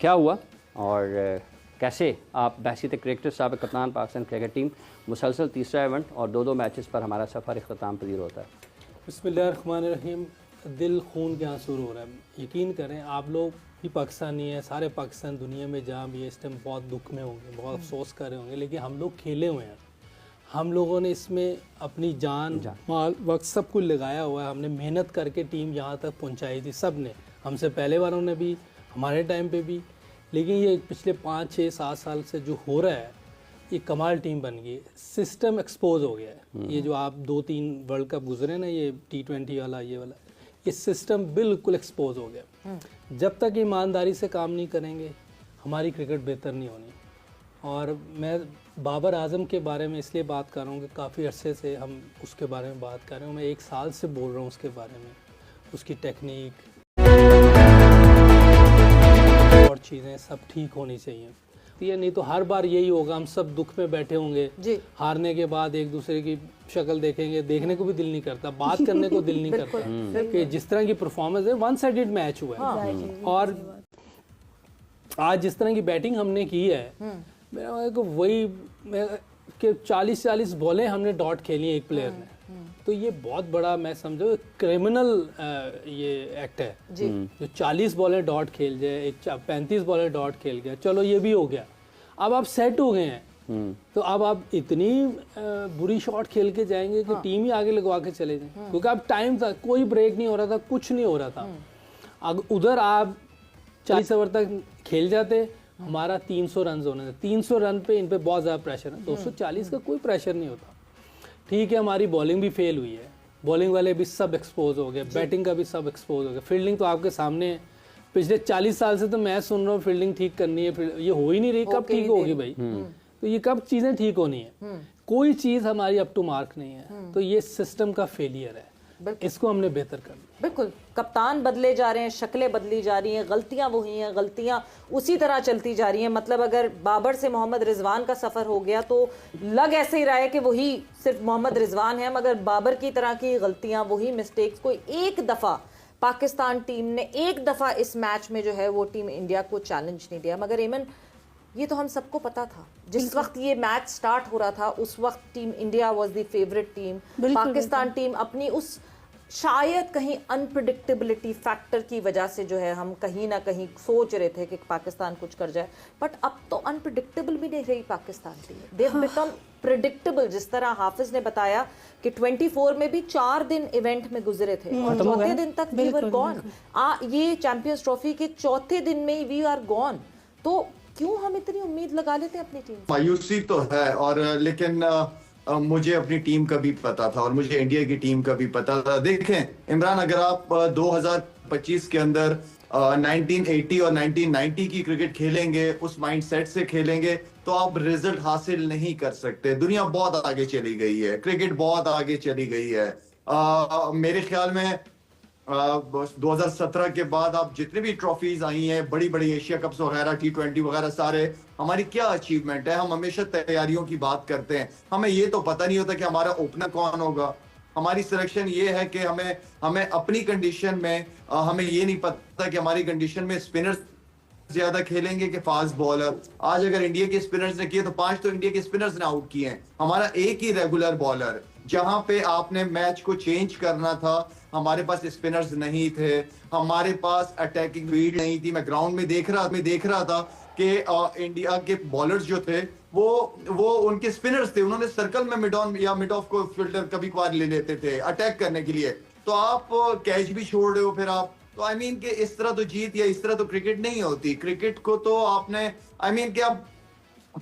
क्या हुआ और कैसे आप बैसित क्रिकेटर साहब कप्तान पाकिस्तान क्रिकेट टीम मुसलसल तीसरा इवेंट और दो मैचेस पर हमारा सफ़र इख्तिताम पजीर होता है। बिस्मिल्लाहिर्रहमानिर्रहीम। दिल खून के आंसू रो रहा है। यकीन करें आप लोग भी पाकिस्तानी हैं, सारे पाकिस्तान दुनिया में जहाँ भी इस टाइम बहुत दुख में होंगे, बहुत अफसोस कर रहे होंगे, लेकिन हम लोग खेले हुए हैं। हम लोगों ने इसमें अपनी जान माल वक्त सब कुछ लगाया हुआ है। हमने मेहनत करके टीम यहाँ तक पहुँचाई थी, सब ने, हमसे पहले वालों ने भी, हमारे टाइम पे भी। लेकिन ये पिछले 5, 6, 7 साल से जो हो रहा है, ये कमाल टीम बन गई। सिस्टम एक्सपोज हो गया है। ये जो आप 2-3 वर्ल्ड कप गुजरे ना, ये T20 वाला, ये वाला, ये सिस्टम बिल्कुल एक्सपोज हो गया। जब तक ईमानदारी से काम नहीं करेंगे हमारी क्रिकेट बेहतर नहीं होनी। और मैं बाबर आजम के बारे में इसलिए बात कर रहा हूँ कि काफ़ी अरसे से हम उसके बारे में बात कर रहे हैं। मैं 1 साल से बोल रहा हूँ उसके बारे में, उसकी टेक्निक और चीज़ें सब ठीक होनी चाहिए। ये नहीं तो हर बार यही होगा, हम सब दुख में बैठे होंगे जी। हारने के बाद एक दूसरे की शक्ल देखेंगे, देखने को भी दिल नहीं करता, बात करने को दिल नहीं करता कि जिस तरह की परफॉर्मेंस है, वन साइडेड मैच हुआ है। और आज जिस तरह की बैटिंग हमने की है, मेरा को वही कि 40-40 बॉलें हमने डॉट खेली एक प्लेयर ने, तो ये बहुत बड़ा, मैं समझो क्रिमिनल ये एक्ट है जी। जो 40 बॉलें डॉट खेल जाए, 35 बॉलें डॉट खेल गया, चलो ये भी हो गया। अब आप सेट हो गए हैं, तो अब आप इतनी बुरी शॉट खेल के जाएंगे कि टीम ही आगे लगवा के चले जाए, क्योंकि अब टाइम था, कोई ब्रेक नहीं हो रहा था, कुछ नहीं हो रहा था। अब उधर आप 40 ओवर तक खेल जाते, हमारा 300 रन होने थे। 300 रन पे इन पे बहुत ज़्यादा प्रेशर है। 240 का कोई प्रेशर नहीं होता। ठीक है, हमारी बॉलिंग भी फेल हुई है, बॉलिंग वाले भी सब एक्सपोज हो गए, बैटिंग का भी सब एक्सपोज हो गया। फील्डिंग तो आपके सामने है। पिछले 40 साल से तो मैं सुन रहा हूँ फील्डिंग ठीक करनी है, ये हो ही नहीं रही। कब ठीक होगी भाई? तो ये कब चीज़ें ठीक होनी है? कोई चीज़ हमारी अप टू मार्क नहीं है। तो ये सिस्टम का फेलियर है, इसको हमने बेहतर करना। बिल्कुल, कप्तान बदले जा रहे हैं, शक्लें बदली जा रही हैं, गलतियां वही हैं, गलतियां उसी तरह चलती जा रही हैं। मतलब अगर बाबर से मोहम्मद रिजवान का सफ़र हो गया तो लग ऐसे ही रहा है कि वही सिर्फ मोहम्मद रिजवान है, मगर बाबर की तरह की गलतियां, वही मिस्टेक्स, कोई एक दफ़ा पाकिस्तान टीम ने एक दफ़ा इस मैच में जो है वो टीम इंडिया को चैलेंज नहीं दिया। मगर एमन, ये तो हम सबको पता था, जिस वक्त ये मैच स्टार्ट हो रहा था उस वक्त team India was the favourite team. Pakistan team अपनी उस शायद कहीं अनप्रिडिक्टेबिलिटी फैक्टर की वजह से जो है हम कहीं ना कहीं सोच रहे थे कि पाकिस्तान कुछ कर जाए, बट अब तो अनप्रिडिक्टेबल भी नहीं रही Pakistan team. They have become predictable. जिस तरह हाफिज ने बताया कि 24 में भी 4 दिन इवेंट में गुजरे थे और चौथे दिन तक वी वर गॉन। ये चैंपियंस ट्रॉफी के चौथे दिन में वी आर गॉन। तो क्यों हम इतनी उम्मीद लगा लेते हैं अपनी टीम? मायूसी तो है, और लेकिन मुझे अपनी टीम का भी पता था और मुझे इंडिया की टीम का भी पता था। देखें इमरान, अगर आप 2025 के अंदर 1980 और 1990 की क्रिकेट खेलेंगे, उस माइंडसेट से खेलेंगे, तो आप रिजल्ट हासिल नहीं कर सकते। दुनिया बहुत आगे चली गई है, क्रिकेट बहुत आगे चली गई है। मेरे ख्याल में 2017 के बाद आप जितने भी ट्रॉफीज आई हैं, बड़ी बड़ी एशिया कप्स वगैरह, T20 वगैरह, सारे हमारी क्या अचीवमेंट है। हम हमेशा तैयारियों की बात करते हैं, हमें ये तो पता नहीं होता कि हमारा ओपनर कौन होगा। हमारी सिलेक्शन ये है कि हमें अपनी कंडीशन में हमें ये नहीं पता कि हमारी कंडीशन में स्पिनर्स ज्यादा खेलेंगे कि फास्ट बॉलर। आज अगर इंडिया के स्पिनर्स ने किए तो 5 तो इंडिया के स्पिनर्स ने आउट किए हैं। हमारा एक ही रेगुलर बॉलर, जहां पे आपने मैच को चेंज करना था, हमारे पास स्पिनर्स नहीं थे, हमारे पास अटैकिंग स्पीड नहीं थी। मैं ग्राउंड में देख रहा था कि इंडिया के बॉलर्स जो थे वो उनके स्पिनर्स थे, उन्होंने सर्कल में मिड ऑन या मिड ऑफ को फील्डर कभी कभार ले लेते थे अटैक करने के लिए। तो आप कैच भी छोड़ रहे हो, फिर आप तो आई मीन कि इस तरह तो जीत या इस तरह तो क्रिकेट नहीं होती। क्रिकेट को तो आपने आई मीन कि आप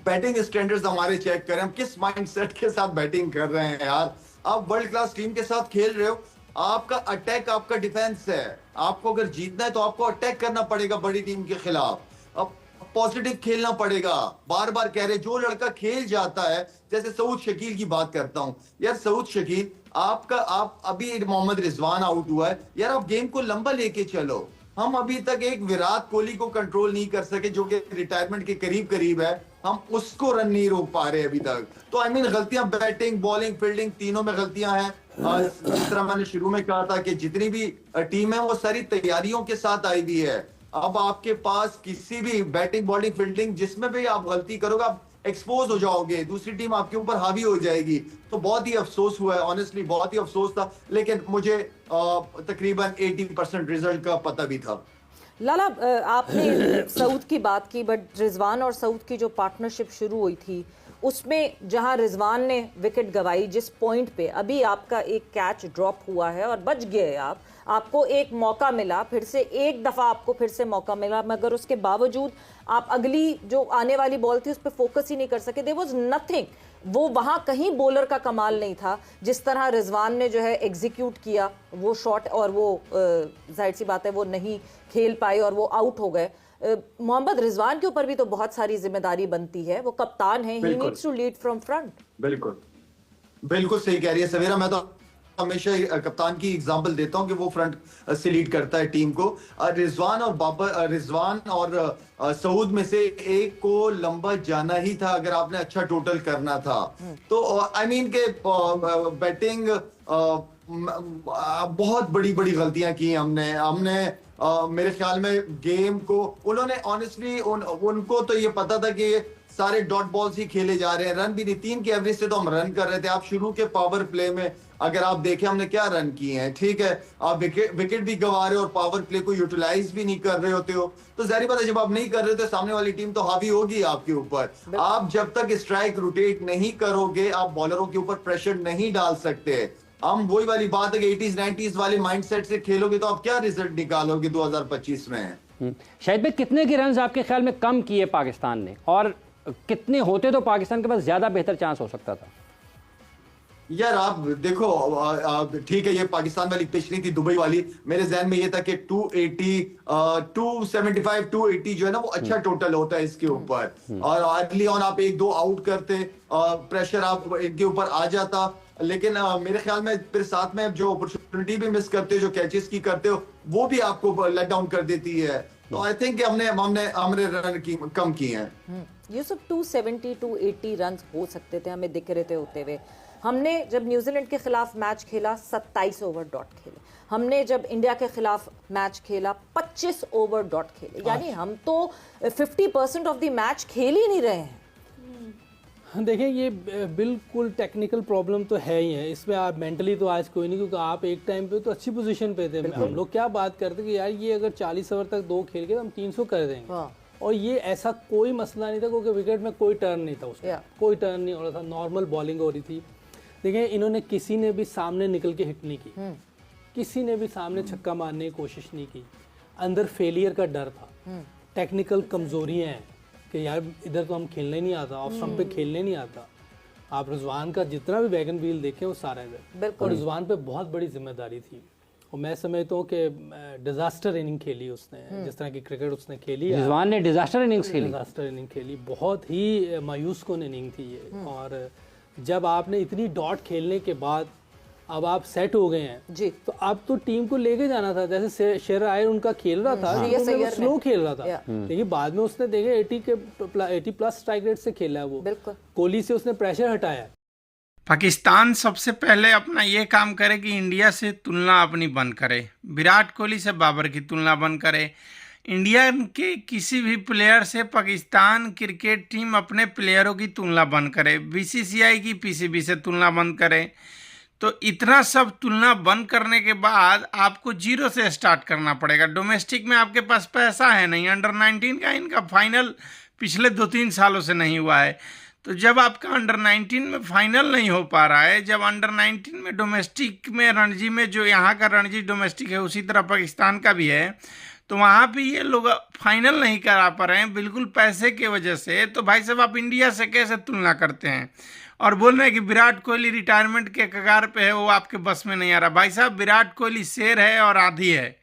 बैटिंग स्टैंडर्ड्स हमारे चेक करें, हम किस माइंडसेट के साथ बैटिंग कर रहे हैं यार। आप वर्ल्ड क्लास टीम के साथ खेल रहे हो, आपका अटैक आपका डिफेंस है। आपको अगर जीतना है तो आपको अटैक करना पड़ेगा बड़ी टीम के खिलाफ, अब पॉजिटिव खेलना पड़ेगा। बार बार कह रहे, जो लड़का खेल जाता है, जैसे सऊद शकील की बात करता हूं यार, सऊद शकील आप अभी मोहम्मद रिजवान आउट हुआ है यार, आप गेम को लंबा लेके चलो। हम अभी तक एक विराट कोहली को कंट्रोल नहीं कर सके, जो कि रिटायरमेंट के करीब है, हम उसको रन नहीं रोक पा रहे अभी तक। तो आई मीन गलतियां बैटिंग, बॉलिंग, फील्डिंग तीनों में गलतियां हैं। जिस तरह मैंने शुरू में कहा था कि जितनी भी टीम है वो सारी तैयारियों के साथ आई हुई है। अब आपके पास किसी भी बैटिंग बॉलिंग फील्डिंग जिसमें भी आप गलती करोगे आप एक्सपोज हो जाओगे, दूसरी टीम आपके ऊपर हावी हो जाएगी। तो बहुत ही अफसोस हुआ है, ऑनेस्टली बहुत ही अफसोस था, लेकिन मुझे तकरीबन 80% रिजल्ट का पता भी था। लाला, आपने सऊद की बात की, बट रिजवान और सऊद की जो पार्टनरशिप शुरू हुई थी उसमें जहां रिजवान ने विकेट गवाई, जिस पॉइंट पे अभी आपका एक कैच ड्रॉप हुआ है और बच गए आपको एक मौका मिला, फिर से एक दफ़ा आपको फिर से मौका मिला, मगर उसके बावजूद आप अगली जो आने वाली बॉल थी उस पर फोकस ही नहीं कर सके। देयर वाज नथिंग, वो वहाँ कहीं बॉलर का कमाल नहीं था। जिस तरह रिजवान ने जो है एग्जीक्यूट किया वो शॉट, और वो जाहिर सी बात है वो नहीं खेल पाए और वो आउट हो गए। मोहम्मद रिजवान के ऊपर भी तो बहुत सारी जिम्मेदारी बनती है, वो कप्तान है, he needs to lead from front. बिल्कुल बिल्कुल सही कह रही है सवेरा। मैं तो हमेशा कप्तान की एग्जांपल देता हूं कि वो फ्रंट से लीड करता है टीम को। रिजवान और सऊद में से एक को लंबा जाना ही था अगर आपने अच्छा टोटल करना था। तो आई मीन के बैटिंग बहुत बड़ी बड़ी गलतियां की हमने मेरे ख्याल में गेम को उन्होंने ऑनेस्टली उनको तो ये पता था कि सारे डॉट बॉल्स ही खेले जा रहे हैं, रन भी नहीं, 3 की एवरेज से तो हम रन कर रहे थे। आप शुरू के पावर प्ले में अगर आप देखें हमने क्या रन किए हैं, ठीक है, आप विकेट भी गंवा रहे हो और पावर प्ले को यूटिलाइज भी नहीं कर रहे होते हो, तो जाहिर बात है जब आप नहीं कर रहे हो तो सामने वाली टीम तो हावी होगी आपके ऊपर। आप जब तक स्ट्राइक रोटेट नहीं करोगे आप बॉलरों के ऊपर प्रेशर नहीं डाल सकते। हम वही वाली बात है कि 80s 90s वाले माइंडसेट से खेलोगे तो आप क्या रिजल्ट निकालोगे 2025 में। शाहिद भाई, कितने के रन आपके ख्याल में कम किए पाकिस्तान ने, और कितने होते तो पाकिस्तान के पास ज्यादा बेहतर चांस हो सकता था? यार आप देखो, ठीक है ये पाकिस्तान वाली पिच नहीं थी, दुबई वाली। मेरे जहन में ये था कि 280 275 280 जो है ना वो अच्छा टोटल होता है इसके ऊपर, और अर्ली ऑन आप 1-2 आउट करते, प्रेशर आप इनके ऊपर आ जाता। लेकिन मेरे ख्याल में फिर साथ में जो अपॉर्चुनिटी भी मिस करते हो, जो कैचेस की करते हो, वो भी आपको लेट डाउन कर देती है। तो आई थिंक हमने रन की कम किए हैं। यूसुफ 270 280 रन हो सकते थे, हमें दिख रहे थे होते हुए। हमने जब न्यूजीलैंड के खिलाफ मैच खेला 27 ओवर डॉट खेले, हमने जब इंडिया के खिलाफ मैच खेला 25 ओवर डॉट खेले, यानी हम तो 50% ऑफ द मैच खेल ही नहीं रहे हैं। देखिए ये बिल्कुल टेक्निकल प्रॉब्लम तो है ही है इसमें। आप मेंटली तो आज कोई नहीं, क्योंकि आप एक टाइम पे तो अच्छी पोजीशन पे थे। हम लोग क्या बात करते कि यार ये अगर 40 ओवर तक 2 खेल के तो हम 300 कर देंगे, और ये ऐसा कोई मसला नहीं था क्योंकि विकेट में कोई टर्न नहीं था उसमें, कोई टर्न नहीं हो रहा था, नॉर्मल बॉलिंग हो रही थी। देखिए इन्होंने किसी ने भी सामने निकल के हिट नहीं की, किसी ने भी सामने छक्का मारने की कोशिश नहीं की। अंदर फेलियर का डर था, टेक्निकल कमजोरियां हैं कि यार इधर तो हम खेलने नहीं आता, ऑफ स्टंप पे खेलने नहीं आता। आप रिजवान का जितना भी वैगन व्हील देखें वो सारा इधर, और रिजवान पे बहुत बड़ी जिम्मेदारी थी। और मैं समझता हूँ कि डिजास्टर इनिंग खेली उसने, जिस तरह की क्रिकेट उसने खेली, रिजवान ने डिजास्टर इनिंग खेली, बहुत ही मायूस कौन इनिंग थी ये। और जब आपने इतनी डॉट खेलने के बाद अब आप सेट हो गए हैं जी, तो अब तो टीम को लेके जाना था। जैसे शेर आयर उनका खेल रहा था, वो स्लो खेल रहा था, लेकिन बाद में उसने देखे 80 प्लस स्ट्राइक रेट से खेला है वो, कोहली से उसने प्रेशर हटाया। पाकिस्तान सबसे पहले अपना ये काम करे कि इंडिया से तुलना अपनी बंद करे, विराट कोहली से बाबर की तुलना बंद करे। इंडिया के किसी भी प्लेयर से पाकिस्तान क्रिकेट टीम अपने प्लेयरों की तुलना बंद करे, बीसीसीआई की पीसीबी से तुलना बंद करे। तो इतना सब तुलना बंद करने के बाद आपको 0 से स्टार्ट करना पड़ेगा। डोमेस्टिक में आपके पास पैसा है नहीं, अंडर 19 का इनका फाइनल पिछले 2-3 सालों से नहीं हुआ है। तो जब आपका अंडर 19 में फाइनल नहीं हो पा रहा है, जब अंडर 19 में डोमेस्टिक में रणजी में जो यहाँ का रणजी डोमेस्टिक है उसी तरह पाकिस्तान का भी है, तो वहाँ पे ये लोग फाइनल नहीं करा पा रहे हैं बिल्कुल पैसे की वजह से। तो भाई साहब आप इंडिया से कैसे तुलना करते हैं और बोल रहे हैं कि विराट कोहली रिटायरमेंट के कगार पे है, वो आपके बस में नहीं आ रहा। भाई साहब विराट कोहली शेर है और आंधी है,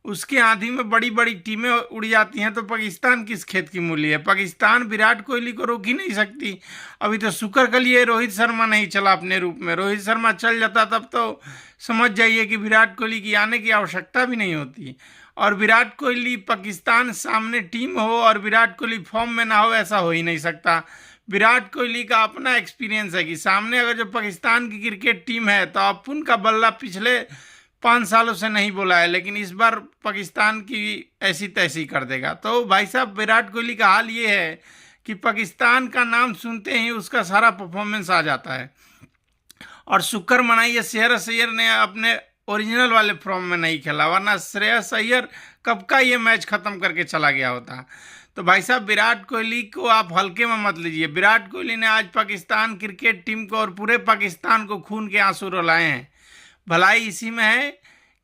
उसकी आंधी में बड़ी बड़ी टीमें उड़ जाती हैं, तो पाकिस्तान किस खेत की मूली है। पाकिस्तान विराट कोहली को रोक ही नहीं सकती। अभी तो शुक्र के लिए रोहित शर्मा नहीं चला अपने रूप में, रोहित शर्मा चल जाता तब तो समझ जाइए कि विराट कोहली की आने की आवश्यकता भी नहीं होती। और विराट कोहली पाकिस्तान सामने टीम हो और विराट कोहली फॉर्म में ना हो, ऐसा हो ही नहीं सकता। विराट कोहली का अपना एक्सपीरियंस है कि सामने अगर जो पाकिस्तान की क्रिकेट टीम है तो अपन का बल्ला पिछले 5 सालों से नहीं बोला है, लेकिन इस बार पाकिस्तान की ऐसी तैसी कर देगा। तो भाई साहब विराट कोहली का हाल ये है कि पाकिस्तान का नाम सुनते ही उसका सारा परफॉर्मेंस आ जाता है। और शुक्र मनाइए श्रेयस अय्यर ने अपने ओरिजिनल वाले फॉर्म में नहीं खेला, वरना श्रेयस अय्यर कब का ये मैच खत्म करके चला गया होता। तो भाई साहब विराट कोहली को आप हल्के में मत लीजिए। विराट कोहली ने आज पाकिस्तान क्रिकेट टीम को और पूरे पाकिस्तान को खून के आंसू रुलाए हैं। भलाई इसी में है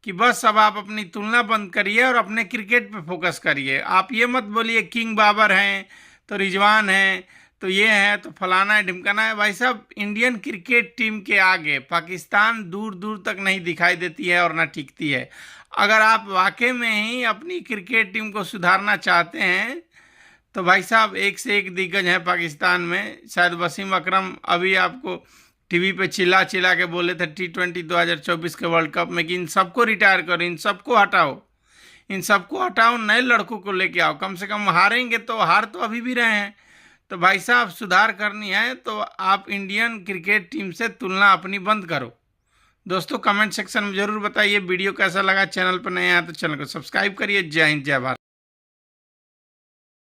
कि बस अब आप अपनी तुलना बंद करिए और अपने क्रिकेट पे फोकस करिए। आप ये मत बोलिए किंग बाबर हैं तो रिजवान हैं तो ये है तो फलाना है ढिमकाना है। भाई साहब इंडियन क्रिकेट टीम के आगे पाकिस्तान दूर दूर तक नहीं दिखाई देती है और ना टिकती है। अगर आप वाकई में ही अपनी क्रिकेट टीम को सुधारना चाहते हैं तो भाई साहब एक से एक दिग्गज है पाकिस्तान में। शायद वसीम अकरम अभी आपको टीवी पे चिल्ला चिल्ला के बोले थे T20 2024 के वर्ल्ड कप में कि इन सबको रिटायर करो, इन सबको हटाओ, नए लड़कों को लेके आओ। कम से कम हारेंगे तो हार तो अभी भी रहे हैं। तो भाई साहब सुधार करनी है तो आप इंडियन क्रिकेट टीम से तुलना अपनी बंद करो। दोस्तों कमेंट सेक्शन में ज़रूर बताइए वीडियो कैसा लगा। चैनल पर नए हैं तो चैनल को सब्सक्राइब करिए। जय हिंद जय भारत।